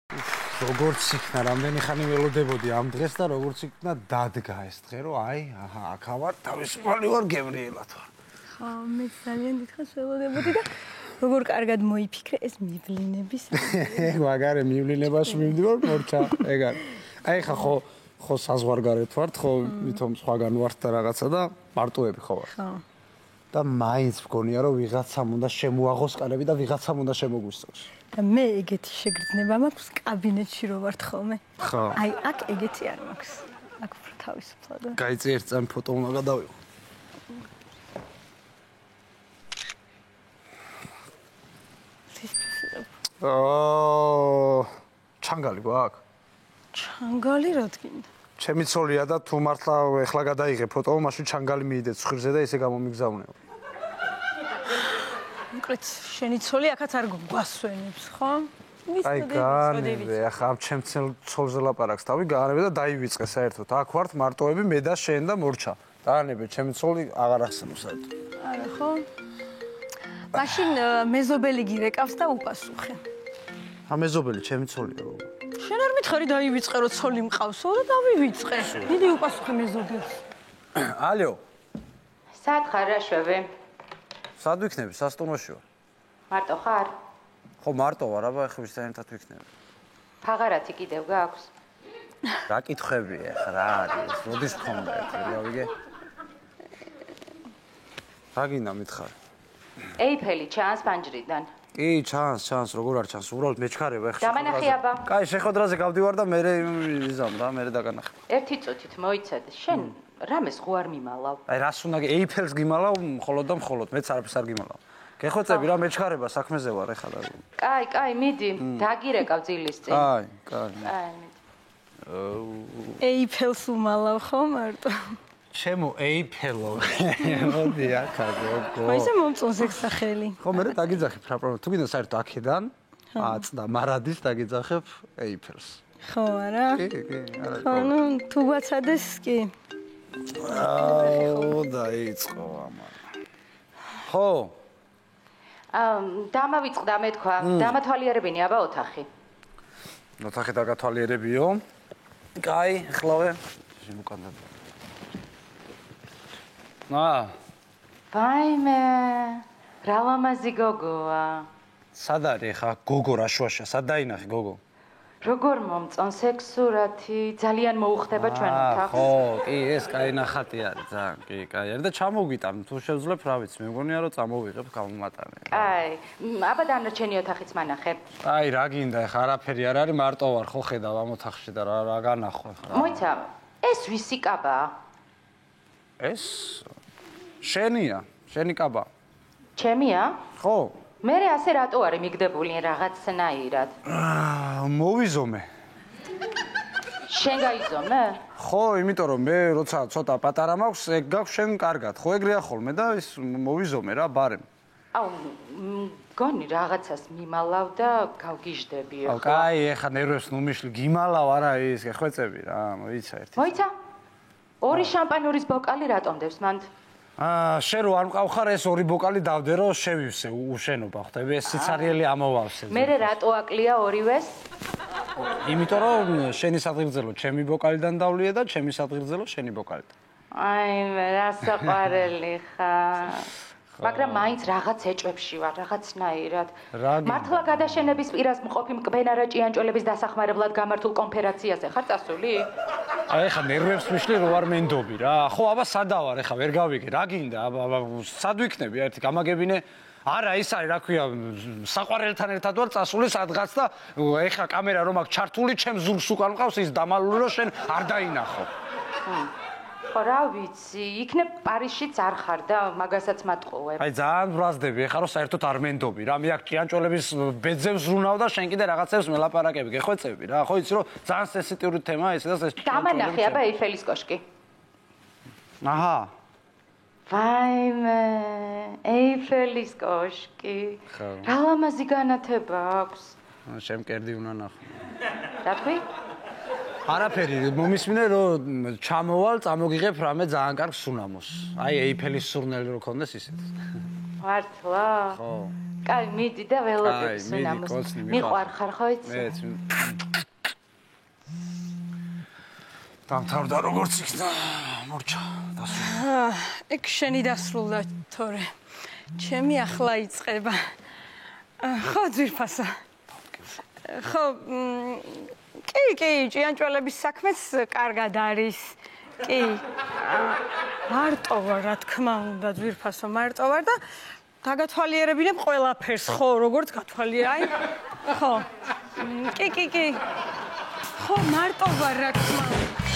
როგორც იქნა, რამდენი ხანი ველოდებოდი ამ დღეს და როგორც იქნა დადგა ეს დღე, რომ აი, აჰა, აქ ვარ, თავისუფალი ვარ, გებრიელად ვარ. ხო, მე ძალიან დიდხანს ველოდებოდი და როგორ კარგად მოიფიქრე ეს მივლინების. მაგარი მივლინებაში მივდივარ, მორჩა, ეგ არის. აი ხა ხო საზღვარგარეთ ვართ, ხო, ვითომ სხვაგან ვართ და რაღაცა და მარტოები ხო ვარ. ხო. და მაინც მგონია, რომ ვიღაცამ უნდა შემოაღოს კანები და ვიღაცამ უნდა შემოგვისწოს. და მე ეგეთი შეგრძნება მაქვს კაბინეტში რო ვართ ხოლმე. ხო. აი, აქ ეგეთი არ მაქვს. აქ თავისუფლად. გაიწი ერთ წამი ფოტო უნდა გადავიღო. ჩანგალი გვაქვს? ჩანგალი რა თქინდა? ჩემი ცოლია და თუ მართლა ეხლა გადაიღე ფოტო, მაშინ ჩანგალი მიიდეთ ცხვირზე და ისე გამომიგზავნეო. მოკლედ, შენი ცოლი აქაც არ გვასვენებს, ხო? აი, განვე, ახლა ამ ჩემ ცოლზე ლაპარაკს თავი, გაანებე და დაივიწყე საერთოდ. აქ ვართ მარტოები, მე და შენ და მორჩა. დაანებე, ჩემი ცოლი აღარ ახსენებს საერთოდ. არა, ხო? მაშინ მეზობელი გირეკავს და უპასუხე. მეზობელი ჩემი ცოლია. შენ არ მითხარი დაივიწყე, რომ ცოლი მყავსო და დავივიწყე. მიდი უპასუხე მეზობელს. ალო. სად ხარ რაშვები? სად ვიქნები? სასტუმროში ვარ. მარტო ხარ? ხო, მარტო ვარ, აბა ეხლა ვისთან ერთად ვიქნები. ფაღარათი კიდევ გაქვს? რა კითხებია ხა რა არის? როდის გქონდა ერთი, რა ვიგე? რა გინდა მითხარი? ეიფელი ჩანს პანჯრიდან. კი, ჩანს, როგორ არ ჩანს? უბრალოდ მეჩქარება ეხლა. დამანახი აბა. კაი, შეხვედრაზე გავდივარ და მე იზამ და მე დაგანახე. ერთი წუთით მოიცადე. შენ რამეს ხო არ მიმალავ? აი, რას უნდა ეიფელს გიმალავ მხოლოდ და მხოლოდ, მეც არაფერს არ გიმალავ. გეხვეწები რა მეჩქარება საქმეზე ვარ ეხლა და. კაი, მიდი. დაგირეკავ ძილის წინ. კაი. კაი, მიდი. ეიფელს უმალავ ხო მარტო? ჩემო ეიფელო. მოდი აქა გოგო. ხო ისე მომწონს ეგ სახელი. ხო მე დაგიძახებ რა პრობლემა. თუ გინდა საერთოდ აქედან აწდა მარადის დაგიძახებ ეიფელს. ხო არა? კი, არა. ხო, ნუ თუ გვაცადეს კი. დაიწყო ამან. ხო. დამავიწყდა მე თქვა, დამათვალიერებინი აბა ოთახი. ოთახი დაგათვალიერებიო. კაი, ხლავე. შემოკანდა. ვაიმე, რა ლამაზი გოგოა. სად არის ხა გოგო რა შუაშია? სად დაინახე გოგო? როგორ მომწონს ეგ სურათი, ძალიან მოუხდება ჩვენ ოთახს. ხო, კი, ეს კაი ნახატი არის, ძალიან, კი, კაი არის და ჩამოვიტან, თუ შევძლებ, რა ვიცი, მე მგონია რომ წამოვიღებ გამომატანე. კაი, აბა დანარჩენი ოთახიც მანახე. აი, რა გინდა, ხა არაფერი არ არის, მარტო ვარ, ხო ხედავ ამ ოთახში და რა განახო ხა. მოიცა, ეს ვისი კაბაა? ეს შენია, შენი კაბა. ჩემია? ხო. მე ასე რატო არის მიგდებული რაღაცნაირად? მოვიზომე. შენ გაიზომე? ხო, იმიტომ რომ მე როცა ცოტა პატარა მაქვს, ეგ გაქვს შენ კარგად. ხო ეგრეა ხოლმე და ის მოვიზომე რა, ბარემ. მგონი რაღაცას მიმალავ და გავგიჟდებიო. კაი, ეხა ნერვებს ნუ მიშლი, გიმალავ არა ის, გეხვეწები რა, მოიცა ერთი. მოიცა? ორი შამპანურის ბოკალი რატომდებს მანდ? შენ რო არ მყავხარ ეს ორი ბოკალი დავდე რომ შევივსე უშენობა ხვდები ეს სიცარიელი ამოვავსე. მე რატო აკლია ორივეს? იმიტომ რომ შენი სადღეგრძელო ჩემი ბოკალიდან დავლია და ჩემი სადღეგრძელო შენი ბოკალიდან. აი მე რა საყვარელი ხარ. მაგრამ მაინც რაღაც ეჭვებში ვარ, რაღაცნაირად. მართლა გადაშენების პირას მყოფი მკბენარა ჭიანჭველების დასახმარებლად გამართულ კონფერენციაზე ხარ წასული? აი ხა ნერვებს მიშლი რო არ მენდობი რა. ხო, აბა სადა ვარ ეხა ვერ გავიგე. რა გინდა? აბა სად ვიქნები ერთი გამაგებინე? არა, ის არის რა ქვია, საყვარელთან ერთად ვარ წასული სადღაც და ეხა კამერა რომ აქვს ჩართული, ჩემ ზურგს უკან მყავს ის დამალული რომ შენ არ დაინახო. ხო რა ვიცი, იქნებ პარიზშიც არ ხარ და მაგასაც მატყუებ. აი ძალიან ბრაზდები, ეხლა რომ საერთოდ არ მენდობი რა, მე აქ ჭიანჭველების ბეძებს ვრუნავ და შენ კიდე რაღაცებს მელაპარაკები, გეხვეწები რა. ხო იცი რომ ძალიან სენსიტიური თემაა ეს და ეს დამანახე აბა ეიფელის კოშკი. აჰა. ვაიმე, ეიფელის კოშკი. რა ლამაზი განათება აქვს. შენ მკერდი უნდა ნახო. რა თქვი? არაფერი, მომისმინე რომ ჩამოვალ, წამოგიღებ რამე ძალიან კარგ სუნამოს. აი ეიფელის სურნელი რო ქონდეს ისეთ. მართლა? ხო. კაი, მიდი და ველოდებს უნამოს. მიყვარხარ ხო იცი? მეც. დამთავრდა როგორც იქნა, მორჩა, დასრულდა. ეგ შენი დასრულდა, თორე. ჩემი ახლა იწყება. ხო, ძვირფასო. ხო, კი, ჭიანჭველების საქმეც კარგად არის. კი. მარტო ვარ, რა თქმა უნდა, ძვირფასო, მარტო ვარ და დაგათვალიერებინებ ყველაფერს, ხო, როგორც გათვალიერე. ხო. კი. ხო, მარტო ვარ, რა თქმა უნდა.